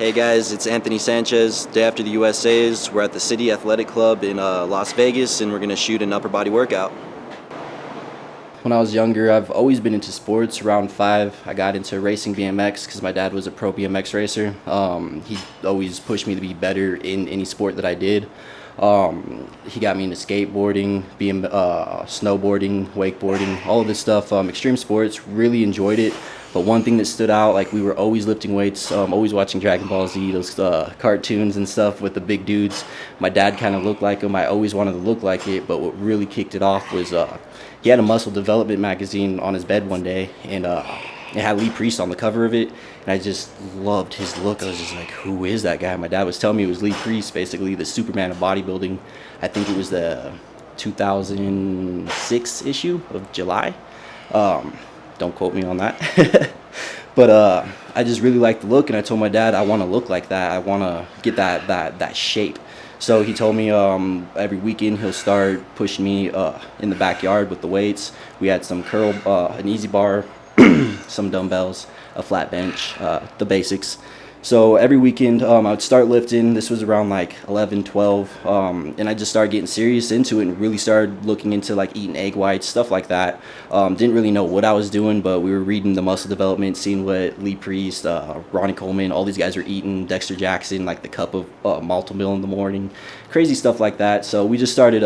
Hey guys, it's Anthony Sanchez. Day after the USA's, we're at the City Athletic Club in Las Vegas, and we're going to shoot an upper body workout. When I was younger, I've always been into sports. Around 5, I got into racing BMX because my dad was a pro BMX racer. He always pushed me to be better in any sport that I did. He got me into skateboarding, snowboarding, wakeboarding, all of this stuff. Extreme sports, really enjoyed it. But one thing that stood out, like we were always lifting weights, always watching Dragon Ball Z, those cartoons and stuff with the big dudes. My dad kind of looked like him. I always wanted to look like it, but what really kicked it off was he had a muscle development magazine on his bed one day, and it had Lee Priest on the cover of it, and I just loved his look. I was just like, who is that guy? My dad was telling me it was Lee Priest, basically the Superman of bodybuilding. I think it was the 2006 issue of July. Don't quote me on that. But I just really liked the look, and I told my dad I want to look like that. I want to get that shape. So he told me every weekend he'll start pushing me in the backyard with the weights. We had some an easy bar, some dumbbells, a flat bench, the basics. So every weekend I would start lifting. This was around like 11, 12, and I just started getting serious into it and really started looking into like eating egg whites, stuff like that. Didn't really know what I was doing, but we were reading the muscle development, seeing what Lee Priest, Ronnie Coleman, all these guys were eating, Dexter Jackson, like the cup of Malto-Meal in the morning, crazy stuff like that. So we just started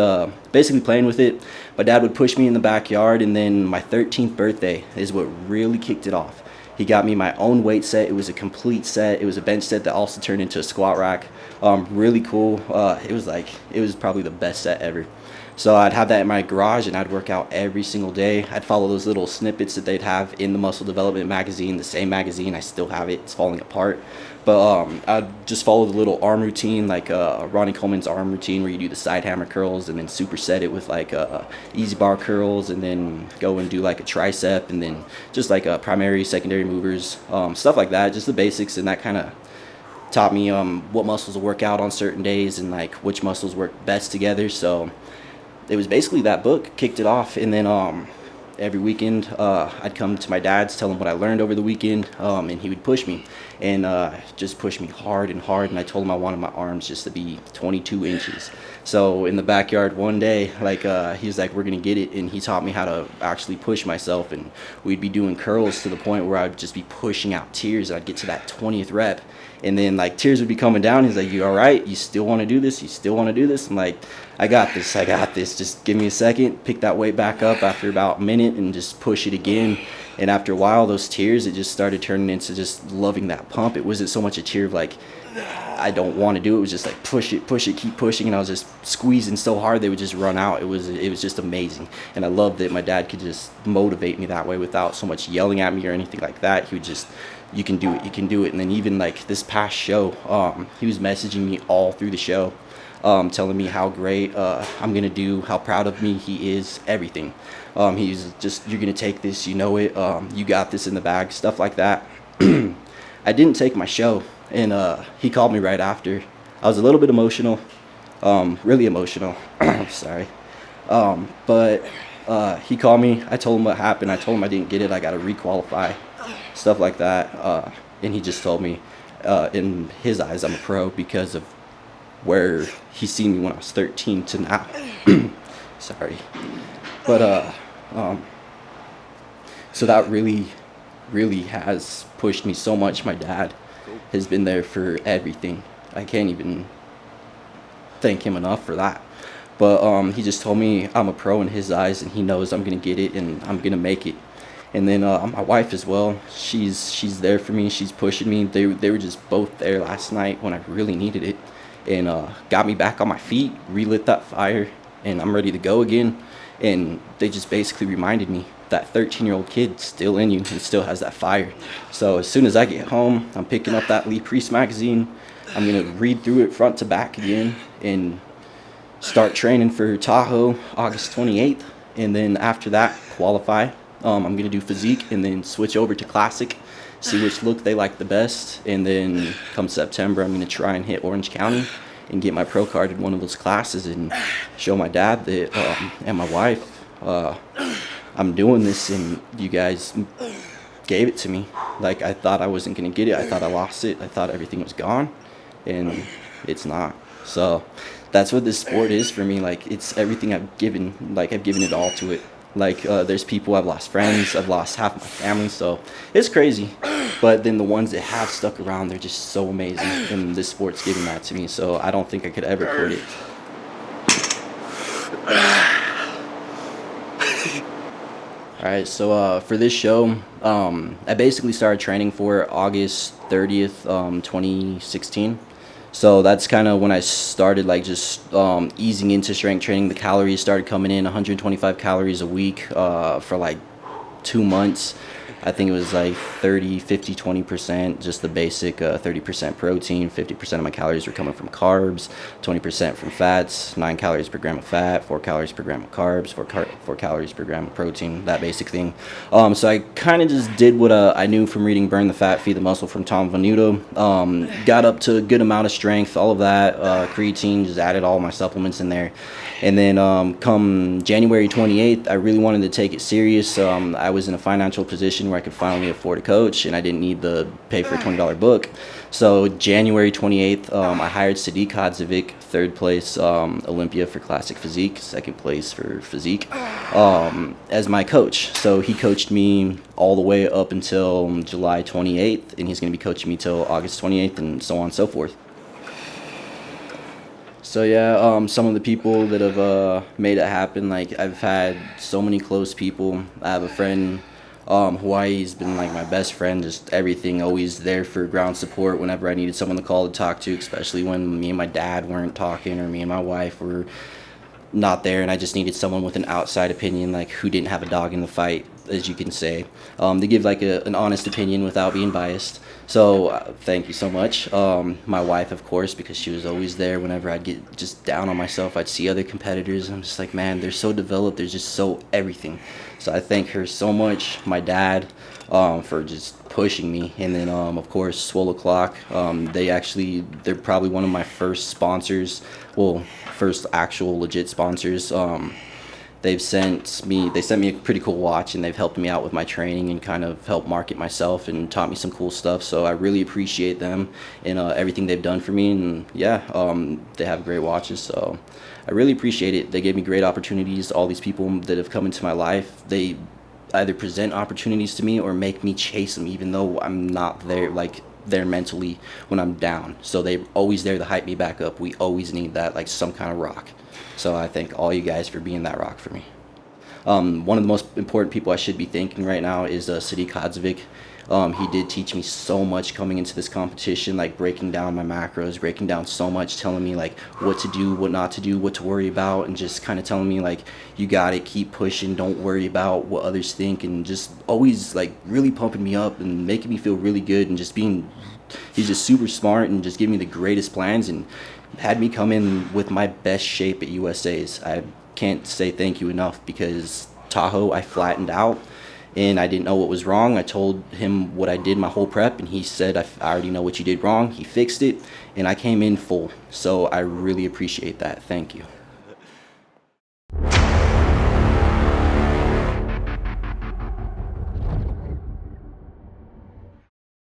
basically playing with it. My dad would push me in the backyard, and then my 13th birthday is what really kicked it off. He got me my own weight set. It was a complete set. It was a bench set that also turned into a squat rack. Really cool. It was probably the best set ever. So I'd have that in my garage, and I'd work out every single day. I'd follow those little snippets that they'd have in the Muscle Development magazine, the same magazine. I still have it. It's falling apart. But I'd just follow the little arm routine, like Ronnie Coleman's arm routine, where you do the side hammer curls and then superset it with like easy bar curls, and then go and do like a tricep, and then just like primary, secondary movers, stuff like that, just the basics. And that kind of taught me what muscles will work out on certain days and like which muscles work best together. So it was basically that book kicked it off. And then every weekend I'd come to my dad's, tell him what I learned over the weekend, and he would push me and just push me hard and hard. And I told him I wanted my arms just to be 22 inches. So in the backyard one day, like he was like, we're gonna get it, and he taught me how to actually push myself. And we'd be doing curls to the point where I'd just be pushing out tears. I'd get to that 20th rep, and then like tears would be coming down. He's like, you all right? You still want to do this? You still want to do this? I'm like, I got this. Just give me a second. Pick that weight back up after about a minute and just push it again. And after a while, those tears, it just started turning into just loving that pump. It wasn't so much a tear of like, I don't want to do it. It was just like, push it, keep pushing. And I was just squeezing so hard, they would just run out. It was just amazing. And I loved that my dad could just motivate me that way without so much yelling at me or anything like that. He would just, you can do it. And then even like this past show, he was messaging me all through the show, telling me how great I'm gonna do, how proud of me he is, everything. He's just, you're gonna take this, you know it, you got this in the bag, stuff like that. I didn't take my show, and he called me right after. I was a little bit emotional, really emotional. Sorry. But he called me. I told him what happened. I told him I didn't get it. I got to requalify, stuff like that. And he just told me, in his eyes, I'm a pro because of where he's seen me when I was 13 to now. Sorry. But so that really has pushed me so much. My dad has been there for everything. I can't even thank him enough for that. But he just told me I'm a pro in his eyes, and he knows I'm gonna get it and I'm gonna make it. And then my wife as well, she's there for me. She's pushing me. They were just both there last night when I really needed it, and got me back on my feet, relit that fire, and I'm ready to go again. And they just basically reminded me that 13-year-old kid still in you and still has that fire. So as soon as I get home, I'm picking up that Lee Priest magazine. I'm gonna read through it front to back again and start training for Tahoe August 28th. And then after that, qualify. I'm gonna do physique and then switch over to classic, see which look they like the best. And then come September, I'm gonna try and hit Orange County and get my pro card in one of those classes and show my dad that and my wife, I'm doing this, and you guys gave it to me. Like, I thought I wasn't going to get it. I thought I lost it. I thought everything was gone, and it's not. So that's what this sport is for me. Like, it's everything I've given. Like, I've given it all to it. Like, there's people, I've lost friends, I've lost half my family, so it's crazy. But then the ones that have stuck around, they're just so amazing, and this sport's giving that to me, so I don't think I could ever quit it. Alright, so for this show, I basically started training for August 30th, 2016. So that's kind of when I started, like, just easing into strength training. The calories started coming in, 125 calories a week for like 2 months. I think it was like 30, 50, 20%, just the basic 30% protein, 50% of my calories were coming from carbs, 20% from fats, 9 calories per gram of fat, 4 calories per gram of carbs, 4 calories per gram of protein, that basic thing. So I kind of just did what I knew from reading Burn the Fat, Feed the Muscle from Tom Venuto. Got up to a good amount of strength, all of that, creatine, just added all my supplements in there. And then come January 28th, I really wanted to take it serious. I was in a financial position where I could finally afford a coach, and I didn't need to pay for a $20 book. So January 28th, I hired Sadiq Hadzovic, 3rd place Olympia for Classic Physique, 2nd place for Physique, as my coach. So he coached me all the way up until July 28th, and he's going to be coaching me till August 28th, and so on and so forth. So yeah, some of the people that have made it happen, like, I've had so many close people. I have a friend, Hawaii's been like my best friend, just everything, always there for ground support whenever I needed someone to call to talk to, especially when me and my dad weren't talking or me and my wife were not there, and I just needed someone with an outside opinion, like, who didn't have a dog in the fight, as you can say, to give like an honest opinion without being biased. So thank you so much. My wife, of course, because she was always there whenever I'd get just down on myself. I'd see other competitors, and I'm just like, man, they're so developed, they're just so everything. So I thank her so much. My dad, for just pushing me. And then of course Swole O'Clock. They're probably one of my first sponsors, well, first actual legit sponsors. They sent me a pretty cool watch, and they've helped me out with my training and kind of helped market myself and taught me some cool stuff. So I really appreciate them and everything they've done for me. And yeah, they have great watches, so I really appreciate it. They gave me great opportunities. All these people that have come into my life, they either present opportunities to me or make me chase them, even though I'm not there, like, there mentally when I'm down. So they're always there to hype me back up. We always need that, like some kind of rock. So I thank all you guys for being that rock for me. One of the most important people I should be thanking right now is Sadiq Hadzovic. He did teach me so much coming into this competition, like breaking down my macros, breaking down so much, telling me like what to do, what not to do, what to worry about, and just kind of telling me like, you got it, keep pushing, don't worry about what others think, and just always like really pumping me up and making me feel really good, and just he's just super smart and just giving me the greatest plans and had me come in with my best shape at USA's. I can't say thank you enough, because Tahoe I flattened out and I didn't know what was wrong. I told him what I did my whole prep, and he said, I already know what you did wrong. He fixed it, and I came in full. So I really appreciate that. Thank you.